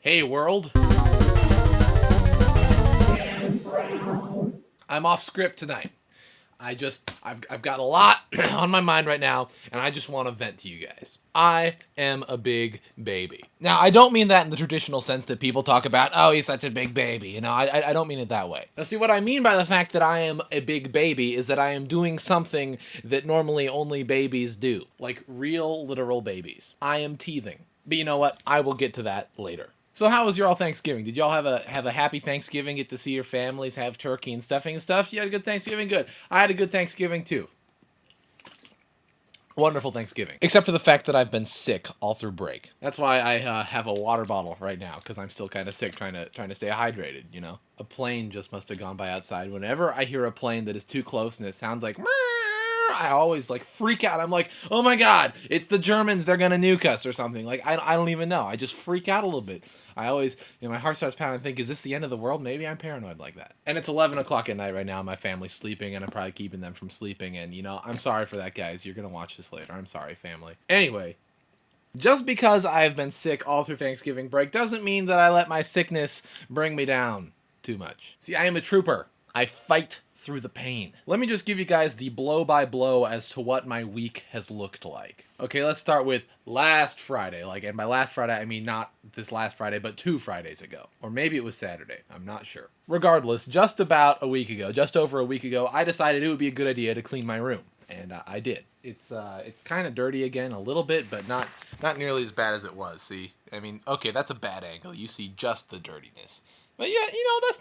Hey world. I'm off script tonight. I've got a lot on my mind right now, and I just want to vent to you guys. I am a big baby. Now, I don't mean that in the traditional sense that people talk about, oh, he's such a big baby. You know, I don't mean it that way. Now, see, what I mean by the fact that I am a big baby is that I am doing something that normally only babies do. Like real, literal babies. I am teething. But you know what? I will get to that later. So how was your all Thanksgiving? Did y'all have a happy Thanksgiving? Get to see your families, have turkey and stuffing and stuff? You had a good Thanksgiving? Good. I had a good Thanksgiving too. Wonderful Thanksgiving. Except for the fact that I've been sick all through break. That's why I have a water bottle right now, because I'm still kind of sick, trying to stay hydrated, you know? A plane just must have gone by outside. Whenever I hear a plane that is too close and it sounds like... I always like freak out. I'm like, oh my god, it's the Germans, they're gonna nuke us or something. Like, I don't even know. I just freak out a little bit. I always, my heart starts pounding and think, is this the end of the world? Maybe I'm paranoid like that. And it's 11 o'clock at night right now. My family's sleeping, and I'm probably keeping them from sleeping. And, I'm sorry for that, guys. You're gonna watch this later. I'm sorry, family. Anyway, just because I've been sick all through Thanksgiving break doesn't mean that I let my sickness bring me down too much. See, I am a trooper. I fight through the pain. Let me just give you guys the blow-by-blow as to what my week has looked like. Okay, let's start with last Friday. And by last Friday, I mean not this last Friday, but 2 Fridays ago. Or maybe it was Saturday. I'm not sure. Regardless, just over a week ago, I decided it would be a good idea to clean my room. And I did. It's kind of dirty again a little bit, but not nearly as bad as it was. See? I mean, okay, that's a bad angle. You see just the dirtiness. But yeah, that's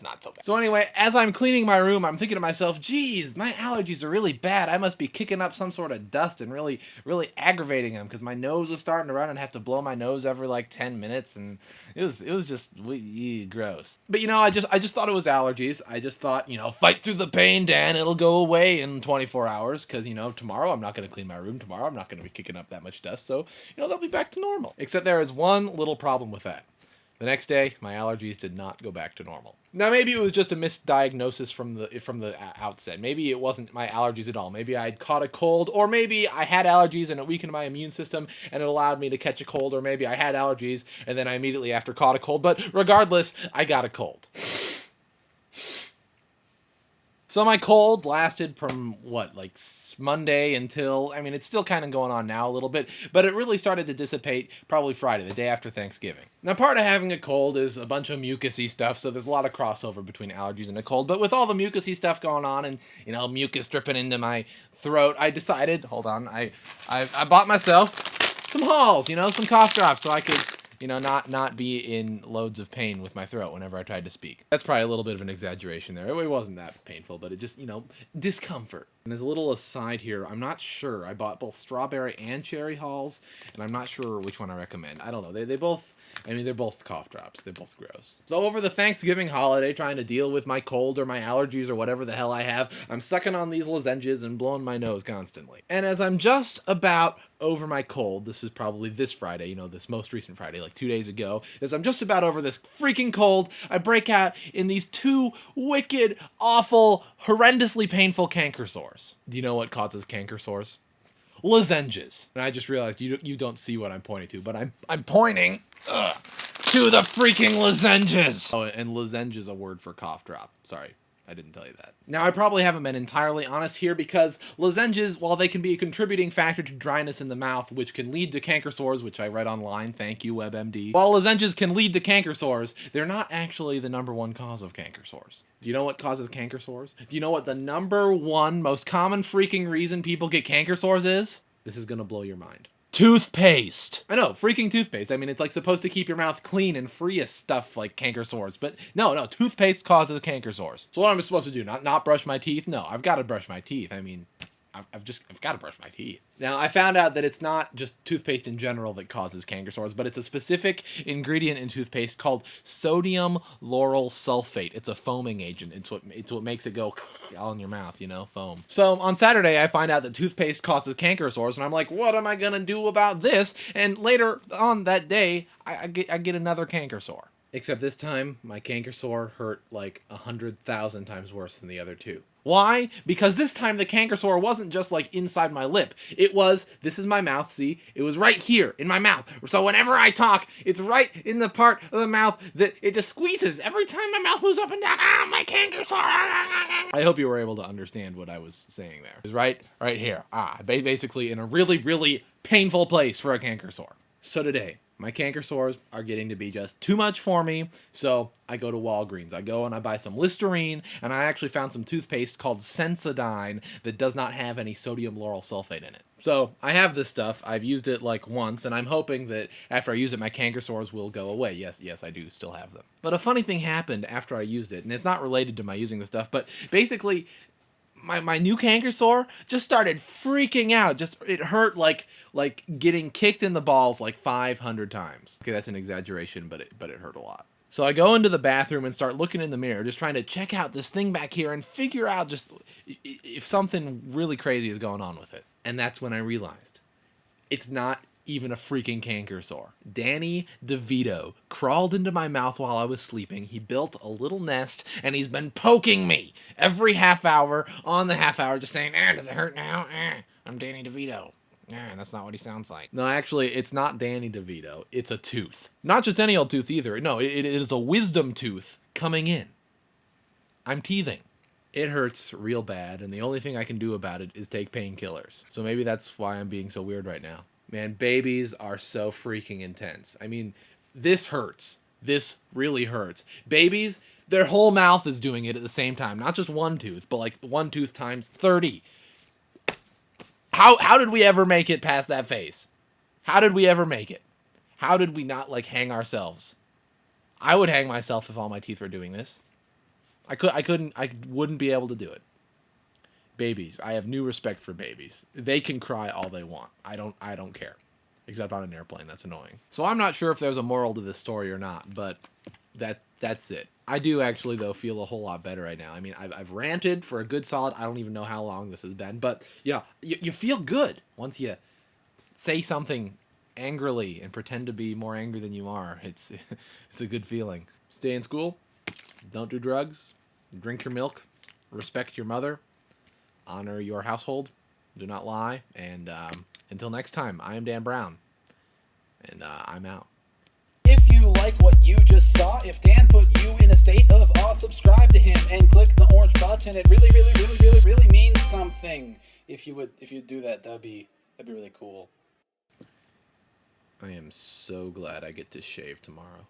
not so bad. So anyway, as I'm cleaning my room, I'm thinking to myself, geez, my allergies are really bad. I must be kicking up some sort of dust and really, really aggravating them, because my nose was starting to run and I have to blow my nose every 10 minutes, and it was just gross. But I just thought it was allergies. I just thought, fight through the pain, Dan. It'll go away in 24 hours, because tomorrow I'm not going to clean my room. Tomorrow I'm not going to be kicking up that much dust, so they'll be back to normal. Except there is one little problem with that. The next day, my allergies did not go back to normal. Now, maybe it was just a misdiagnosis from the outset. Maybe it wasn't my allergies at all. Maybe I'd caught a cold, or maybe I had allergies and it weakened my immune system and it allowed me to catch a cold, or maybe I had allergies and then I immediately after caught a cold. But regardless, I got a cold. So my cold lasted from, Monday until, it's still kind of going on now a little bit, but it really started to dissipate probably Friday, the day after Thanksgiving. Now, part of having a cold is a bunch of mucusy stuff, so there's a lot of crossover between allergies and a cold, but with all the mucusy stuff going on and, mucus dripping into my throat, I decided, I bought myself some Halls, some cough drops, so I could... not be in loads of pain with my throat whenever I tried to speak. That's probably a little bit of an exaggeration there. It wasn't that painful, but it just, discomfort. And as a little aside here, I'm not sure. I bought both strawberry and cherry Halls, and I'm not sure which one I recommend. I don't know. They both, they're both cough drops. They're both gross. So over the Thanksgiving holiday, trying to deal with my cold or my allergies or whatever the hell I have, I'm sucking on these lozenges and blowing my nose constantly. And as I'm just about over my cold, this is probably this Friday, this most recent Friday, 2 days ago, as I'm just about over this freaking cold, I break out in these 2 wicked, awful, horrendously painful canker sores. Do you know what causes canker sores? Lozenges. And I just realized you don't see what I'm pointing to, but I'm pointing to the freaking lozenges. Oh, and lozenge is a word for cough drop. Sorry. I didn't tell you that. Now, I probably haven't been entirely honest here, because lozenges, while they can be a contributing factor to dryness in the mouth, which can lead to canker sores, which I read online, thank you, WebMD. While lozenges can lead to canker sores, they're not actually the #1 cause of canker sores. Do you know what causes canker sores? Do you know what the #1 most common freaking reason people get canker sores is? This is gonna blow your mind. Toothpaste. I know, freaking toothpaste. It's supposed to keep your mouth clean and free of stuff like canker sores, but no, toothpaste causes canker sores. So what am I supposed to do? Not brush my teeth? No, I've got to brush my teeth. I've got to brush my teeth. Now, I found out that it's not just toothpaste in general that causes canker sores, but it's a specific ingredient in toothpaste called sodium lauryl sulfate. It's a foaming agent. It's what makes it go all in your mouth, foam. So on Saturday, I find out that toothpaste causes canker sores, and I'm like, what am I gonna do about this? And later on that day, I get another canker sore. Except this time, my canker sore hurt like 100,000 times worse than the other two. Why? Because this time the canker sore wasn't just like inside my lip. It was, this is my mouth, see? It was right here in my mouth. So whenever I talk, it's right in the part of the mouth that it just squeezes. Every time my mouth moves up and down, my canker sore. I hope you were able to understand what I was saying there. It's right here. Basically in a really, really painful place for a canker sore. So today, my canker sores are getting to be just too much for me, so I go to Walgreens. I go and I buy some Listerine, and I actually found some toothpaste called Sensodyne that does not have any sodium lauryl sulfate in it. So I have this stuff. I've used it like once, and I'm hoping that after I use it, my canker sores will go away. Yes, I do still have them. But a funny thing happened after I used it, and it's not related to my using the stuff, but basically, my new canker sore just started freaking out. It hurt like getting kicked in the balls like 500 times. Okay, that's an exaggeration, but it hurt a lot. So I go into the bathroom and start looking in the mirror, just trying to check out this thing back here and figure out just if something really crazy is going on with it. And that's when I realized it's not even a freaking canker sore. Danny DeVito crawled into my mouth while I was sleeping. He built a little nest, and he's been poking me every half hour on the half hour, just saying, does it hurt now? I'm Danny DeVito. That's not what he sounds like. No, actually, it's not Danny DeVito. It's a tooth. Not just any old tooth either. No, it is a wisdom tooth coming in. I'm teething. It hurts real bad, and the only thing I can do about it is take painkillers. So maybe that's why I'm being so weird right now. Man, babies are so freaking intense. I mean, this hurts. This really hurts. Babies, their whole mouth is doing it at the same time. Not just one tooth, but like one tooth times 30. How did we ever make it past that phase? How did we ever make it? How did we not, like, hang ourselves? I would hang myself if all my teeth were doing this. I wouldn't be able to do it. Babies. I have new respect for babies. They can cry all they want. I don't care. Except on an airplane. That's annoying. So I'm not sure if there's a moral to this story or not, but that's it. I do actually, though, feel a whole lot better right now. I mean, I've ranted for a good solid, I don't even know how long this has been, but yeah, you feel good once you say something angrily and pretend to be more angry than you are. It's a good feeling. Stay in school. Don't do drugs. Drink your milk. Respect your mother. Honor your household. Do not lie. And until next time, I am Dan Brown. And I'm out. If you like what you just saw, if Dan put you in a state of awe, subscribe to him and click the orange button. It really means something. If you'd do that, that'd be really cool. I am so glad I get to shave tomorrow.